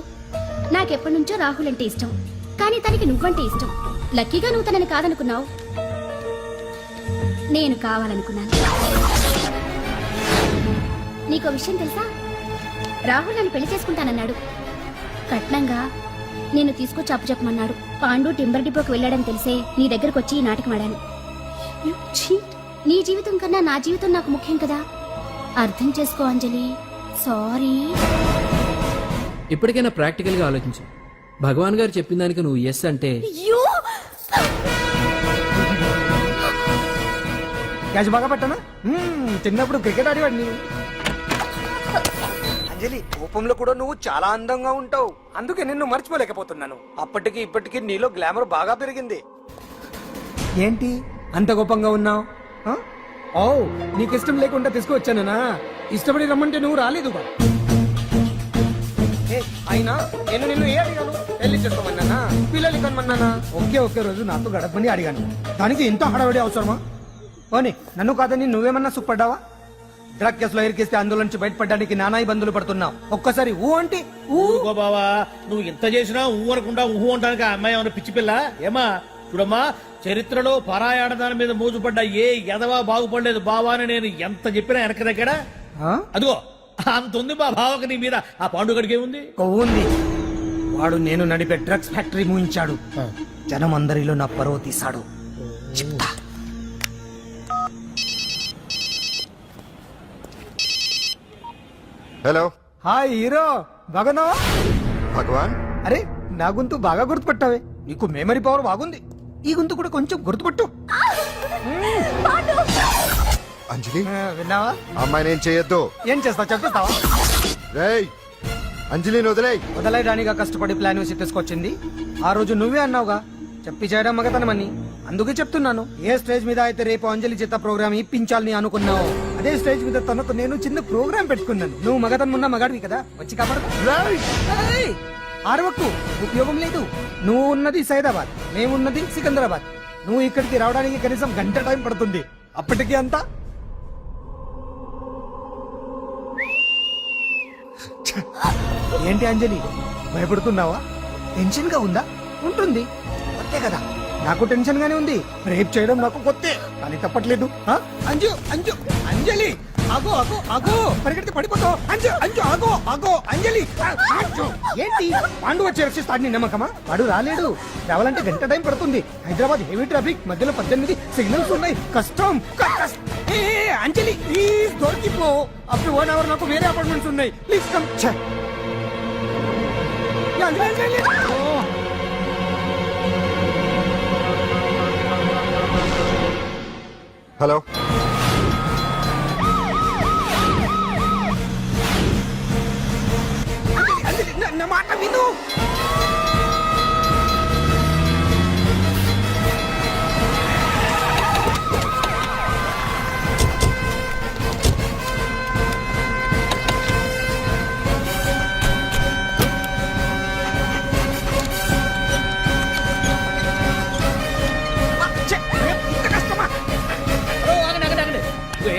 [SPEAKER 5] నాకెప్పటి నుంచో రాహుల్ అంటే ఇష్టం, కానీ తనకి నువ్వంటే ఇష్టం. లక్కీగా నువ్వు తనని కాదనుకున్నావు, నేను కావాలనుకున్నాను. నీకో విషయం తెలుసా? రాహుల్ నన్ను పెళ్లి చేసుకుంటానన్నాడు. కట్నంగా నేను తీసుకొచ్చి అప్పు చెప్పమన్నాడు. పాండు టింబర్ డిపోకి వెళ్ళాడని తెలిసే నీ దగ్గరకు వచ్చి ఈ నాటకం ఆడాను. నీ జీవితం కన్నా నా జీవితం నాకు ముఖ్యం కదా, అర్థం చేసుకో అంజలి. సారీ.
[SPEAKER 14] ఇప్పటికైనా ప్రాక్టికల్ గా ఆలోచించు. భగవాన్ గారు చెప్పిన దానికి నువ్వు ఎస్ అంటే
[SPEAKER 3] క్యాచ్ బాగా పట్టానా? చిన్నప్పుడు క్రికెట్ ఆడేవాడిని. అంజలి, కోపంలో కూడా నువ్వు చాలా అందంగా ఉంటావు, అందుకే నిన్ను మర్చిపోలేకపోతున్నాను. అప్పటికి ఇప్పటికి నీలో గ్లామర్ బాగా పెరిగింది. ఏంటి అంత కోపంగా ఉన్నావు? ఓ, నీకు ఇష్టం లేకుండా తీసుకువచ్చానా? ఇష్టపడి రమ్మంటే నువ్వు రాలేదుగా. అయినా నేను నిన్ను ఏ అడిగాను? పెళ్లి చేసుకోమన్నానా, పిల్లలు కనమన్నానా? ఒకే రోజు నాతో గడపని అడిగాను, దానికి ఇంత హడావిడి అవసరమా? పోనీ నన్ను కాదని నువ్వేమన్నా సుఖపడ్డావా? డ్రగ్ కేసులో ఇరికిస్తే అందులో నుంచి బయటపడడానికి నానా ఇబ్బందులు పడుతున్నావు. ఒక్కసారి ఊ అంటే
[SPEAKER 9] బావా, నువ్వు ఇంత చేసినా ఊ అనకుండా ఊహు అంటానికి ఆ అమ్మాయి ఏమైనా పిచ్చి పిల్ల? ఏమా చూడమ్మా, చరిత్రలో పరాయాడదాని మీద మోజుపడ్డ ఏ ఎదవా బాగుపడలేదు బావా అని నేను ఎంత చెప్పినా వెనక దగ్గర అదిగో అంత ఉంది మా బావకి నీ మీద. ఆ పాండుగడికి ఏముంది?
[SPEAKER 3] ఉంది. వాడు నేను నడిపే డ్రగ్స్ ఫ్యాక్టరీ మూయించాడు. జనం అందరిలో నా పరువు తీశాడు. చెప్తా.
[SPEAKER 6] హలో
[SPEAKER 3] హాయ్ హీరో, బాగున్నావా?
[SPEAKER 6] భగవాన్.
[SPEAKER 3] అరే నా గొంతు బాగా గుర్తుపట్టావే. నీకు మెమరీ పవర్ బాగుంది. ఈ గొంతు కూడా కొంచెం గుర్తుపట్టు.
[SPEAKER 6] అంజలి,
[SPEAKER 3] విన్నావా?
[SPEAKER 6] అమ్మాయి నేను చేయొద్దు.
[SPEAKER 3] ఏం చేస్తావు చెప్పిస్తావా?
[SPEAKER 6] రేయ్, అంజలిని వదిలేయ్.
[SPEAKER 3] వదలైడానిగా కష్టపడి ప్లాన్ వేసి తీసుకొచ్చింది. ఆ రోజు నువ్వే అన్నావుగా చెప్పి చేయడం మగతనమని. అందుకే చెప్తున్నాను. ఏ స్టేజ్ మీద అయితే రేపు అంజలి చేత ప్రోగ్రామ్ ఇప్పించాలని అనుకున్నావు, అదే స్టేజ్ మీద తనకు నేను చిన్న ప్రోగ్రామ్ పెట్టుకున్నాను. నువ్వు మగతనం ఉన్న మగాడివి కదా, వచ్చి కాపాడు. ఆరవకు, ఉపయోగం లేదు. నువ్వు ఉన్నది సైదాబాద్, మేమున్నది సికింద్రాబాద్. నువ్వు ఇక్కడికి రావడానికి కనీసం గంట టైం పడుతుంది. అప్పటికి అంతా ఏంటి అంజలి, భయపడుతున్నావా? టెన్షన్ గా ఉందా? ఉంటుంది, కొత్తే కదా. నాకు టెన్షన్ గానే ఉంది. రేప్ చేయడం నాకు కొత్తే, కానీ తప్పట్లేదు. అంజు అంజు అంజలి, ఆగో ఆగో ఆగో, పరిగెడితే పడిపోతావు. అంజు అంజు ఆగో ఆగో అంజలి. అంజు, ఏంటి పాండు వచ్చి రక్షిస్తాడు నీ నమ్మకమా? వాడు రాలేడు. రావాలంటే గంట టైం పడుతుంది. హైదరాబాద్ హెవీ ట్రాఫిక్, మధ్యలో 18 సిగ్నల్స్ ఉన్నాయి. కష్టం. అంజలి ప్లీజ్ దొరికిపో. అప్ టు 1 అవర్ నాకు వేరే అపార్ట్మెంట్స్ ఉన్నాయి. Please come.
[SPEAKER 6] హలో,
[SPEAKER 3] నా మాట విను.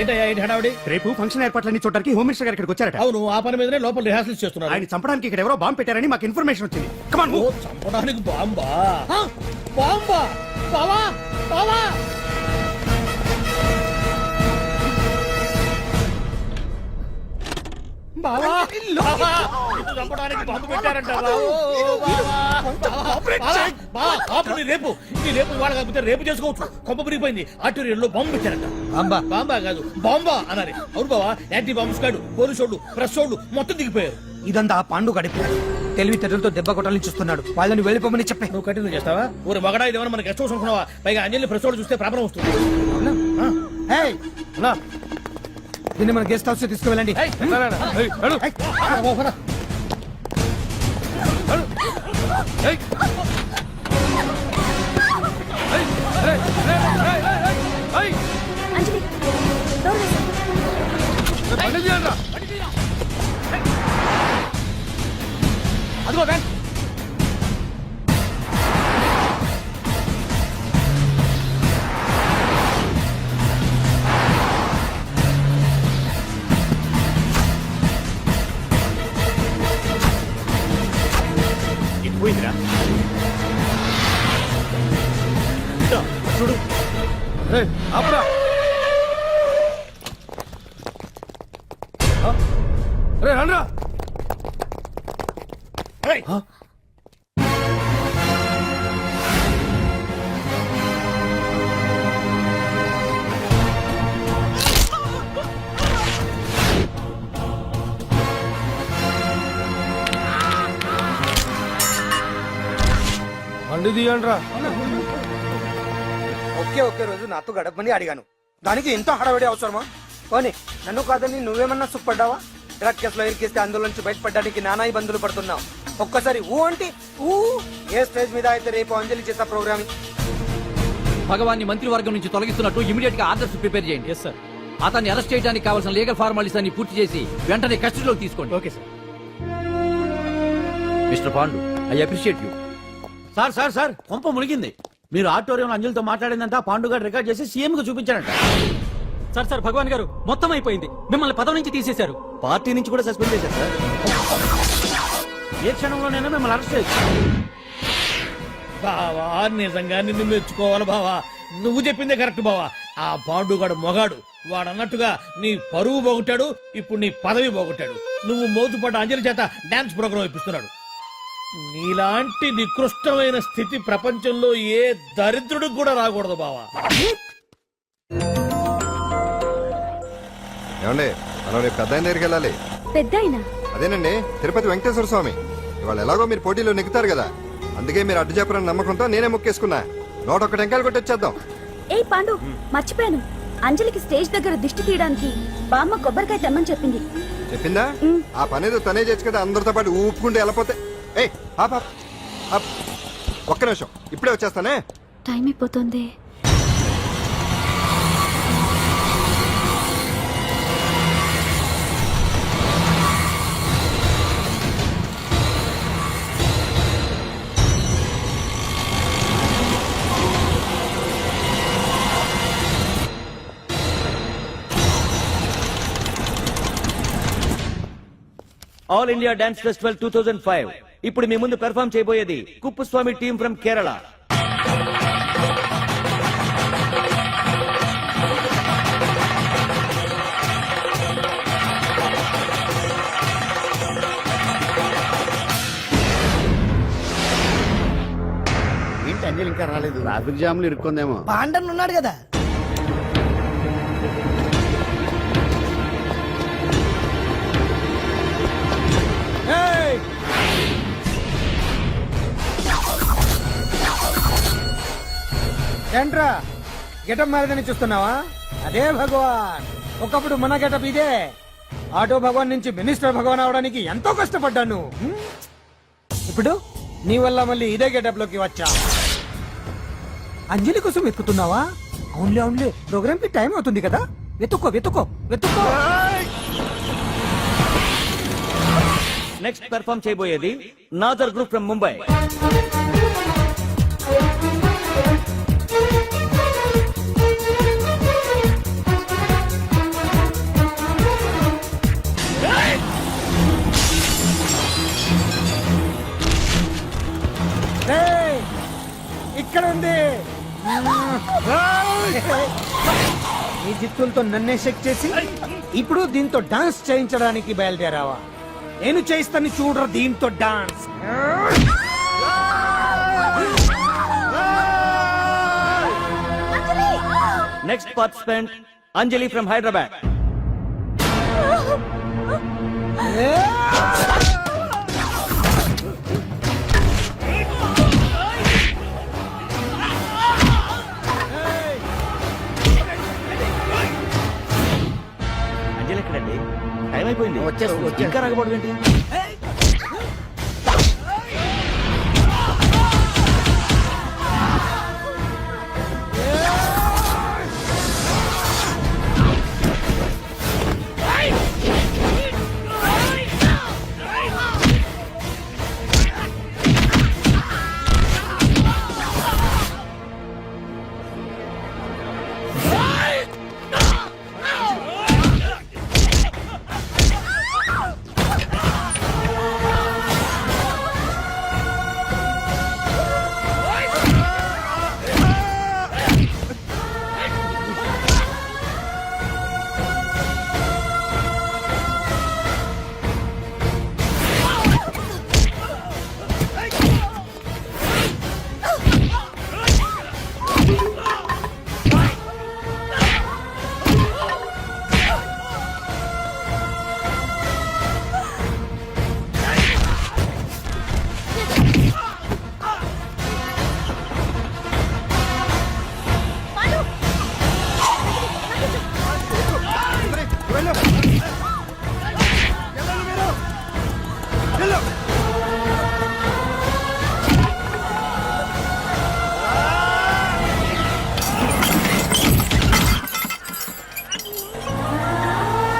[SPEAKER 9] ఏంటయ్యా ఏంటి హడావిడి?
[SPEAKER 12] రేపు ఫంక్షన్ ఏర్పాట్లన్నీ చూడడానికి హోమ్ మినిస్టర్ గారు ఇక్కడికి వచ్చారట.
[SPEAKER 9] అవును, ఆ పని మీదనే లోపల రిహార్సల్స్ చేస్తున్నారు.
[SPEAKER 12] ఆయన చంపడానికి ఇక్కడ ఎవరో బాంబు పెట్టారని మాకు ఇన్ఫర్మేషన్ వచ్చింది. కమాన్.
[SPEAKER 9] ఓ, చంపడానికి బాంబా? బాంబా? బావా బావా, బావా బావా, నిన్ను చంపడానికి బాంబు పెట్టారంటారా? రేపు ఇవాళ కాకపోతే రేపు చేసుకోవచ్చు. కొంప మురిగిపోయింది. ఆర్టీరియల్లో బాంబు పెట్టారంట. బాంబా? బాంబా కాదు, బాంబా అనాలి. అవును బావా, యాంటీ బాంబు స్క్వాడ్, పోలీసు వాళ్ళు, ప్రెస్ వాళ్ళు మొత్తం దిగిపోయారు.
[SPEAKER 3] ఇదంతా ఆ పాండు గడిపాడు. తెలివితేటలతో దెబ్బ కొట్టాలని చూస్తున్నాడు. వాళ్ళని వెళ్ళిపోమని చెప్పే.
[SPEAKER 9] నువ్వు కంటిన్యూ చేస్తావా? ఊరు మగడా ఇదేమన్నా మనకి గెస్ట్ హౌస్ అనుకున్నావా? పైగా అంజలి ప్రెస్ వాళ్ళు చూస్తే ప్రాబ్లం వస్తుంది.
[SPEAKER 3] దీన్ని మన గెస్ట్ హౌస్ తీసుకువెళ్ళండి.
[SPEAKER 10] అంజలి డోర్ వేసి.
[SPEAKER 9] అదిగో వ్యాన్.
[SPEAKER 12] ఇది పోయిందిరా.
[SPEAKER 9] చూడు,
[SPEAKER 12] ఆపురా. రండ్రా.
[SPEAKER 3] బండి తీయండిరా. ఒకే రోజు నాతో గడపమని అడిగాను, దానికి ఎంత హడావిడి అవసరమా? పోనీ నన్ను కాదని నువ్వేమన్నా సుప్పడ్డావా? డ్రగ్ కేసులో ఇరికిస్తే అందులో నుంచి బయటపడడానికి నానా ఇబ్బందులు పడుతున్నావు. ఒక్కసారి ఊ అంటే ఊ. ఏ స్టేజ్ మీద అయితే రేపు అంజలి చేత ప్రోగ్రామ్
[SPEAKER 14] భగవాన్ని మంత్రివర్గం నుంచి తొలగిస్తున్నట్టు ఇమీడియట్ గా ఆర్డర్స్ ప్రిపేర్ చేయండి. Yes sir. అతన్ని అరెస్ట్ చేయడానికి కావాల్సిన లీగల్ ఫార్మాలిటీస్ అన్ని పూర్తి చేసి వెంటనే కస్టడీలోకి తీసుకోండి. Okay sir. Mister Pandu, I appreciate you.
[SPEAKER 2] Sir sir sir, కొంప మునిగింది. మీరు ఆడిటోరియం అంజలితో మాట్లాడిందంట పాండు గారు రికార్డ్ చేసి సీఎం కు చూపించారంట.
[SPEAKER 12] సార్ సార్, భగవాన్ గారు మొత్తం అయిపోయింది. మిమ్మల్ని పదవి నుంచి తీసేశారు.
[SPEAKER 2] పార్టీ నుంచి కూడా సస్పెండ్ చేశారు సార్. ఏ క్షణంలోనైనా మిమ్మల్ని అరెస్ట్ చేయొచ్చు.
[SPEAKER 9] బావా నిజంగా నిన్ను మెచ్చుకోవాలి బావా. నువ్వు చెప్పిందే కరెక్ట్ బావా. ఆ పాండుగాడు మొగాడు. వాడన్నట్టుగా నీ పరువు పోగొట్టాడు, ఇప్పుడు నీ పదవి పోగొట్టాడు. నువ్వు మోతుపడ్డ అంజలి చేత డాన్స్ ప్రోగ్రాం ఇప్పిస్తున్నాడు. నీలాంటి నికృష్టమైన స్థితి ప్రపంచంలో ఏ దరిద్రుడికి కూడా రాకూడదు బావా.
[SPEAKER 6] ఏమండి మనం రేపు పెద్ద ఆయన దగ్గరికి వెళ్ళాలి.
[SPEAKER 10] పెద్ద
[SPEAKER 6] అదేనండి తిరుపతి వెంకటేశ్వర స్వామి. ఇవాళ ఎలాగో మీరు పోటీలో నెగ్గుతారు కదా, అందుకే మీరు అడ్డు చెప్పరని నమ్మకంతో నేనే మొక్కేసుకున్నా. 101 టెంకాయలు కొట్టొచ్చేద్దాం.
[SPEAKER 10] ఏ పాండు, మర్చిపోయాను. అంజలికి స్టేజ్ దగ్గర దిష్టి తీయడానికి బామ్మ కొబ్బరికాయ తెమ్మని చెప్పింది.
[SPEAKER 6] చెప్పిందా? ఆ పనేదో తనే చేయొచ్చు కదా, అందరితో పాటు ఊపుకుంటే వెళ్ళిపోతే. ఏ ఒక్క నిమిషం, ఇప్పుడే వచ్చేస్తానే.
[SPEAKER 10] టైం అయిపోతుంది.
[SPEAKER 14] All India dance festival 2005. ఇప్పుడు మీ ముందు పెర్ఫామ్ చేయబోయేది కుప్పుస్వామి టీమ్ ఫ్రమ్ కేరళ.
[SPEAKER 4] ఏంటి అంజలి ఇంకా రాలేదు? ట్రాఫిక్ జామ్ లో ఇరుక్కుందేమో.
[SPEAKER 3] పాండన్ ఉన్నాడు కదా.
[SPEAKER 12] ఏంట్రా గెటప్ మారదని చూస్తున్నావా? అదే భగవాన్. ఒకప్పుడు మన గెటప్ ఇదే. ఆటో భగవాన్ నుంచి మినిస్టర్ భగవాన్ అవడానికి ఎంతో కష్టపడ్డాను. ఇప్పుడు నీ వల్ల మళ్ళీ ఇదే గెటప్ లోకి వచ్చా. అంజలి కోసం వెతుకుతున్నావా? అవునులే అవునులే, ప్రోగ్రామ్ కి టైం అవుతుంది కదా. వెతుక్కో వెతుక్కో వెతుక్కో.
[SPEAKER 14] నెక్స్ట్ పెర్ఫామ్ చేయబోయేది నాదర్ గ్రూప్ ఫ్రమ్ ముంబై.
[SPEAKER 12] ఇక్కడ ఉంది. ఈ జిత్తులతో నన్నే చెక్ చేసి ఇప్పుడు దీంతో డాన్స్ చేయించడానికి బయలుదేరావా? నేను చేయిస్తాను చూడరా దీంతో dance.
[SPEAKER 14] Next participant Anjali from Hyderabad. Anjali ఎక్కడండి? టైం అయిపోయింది.
[SPEAKER 4] వచ్చేస్తుంది.
[SPEAKER 14] ఇంకా రాకపోవడం ఏంటి?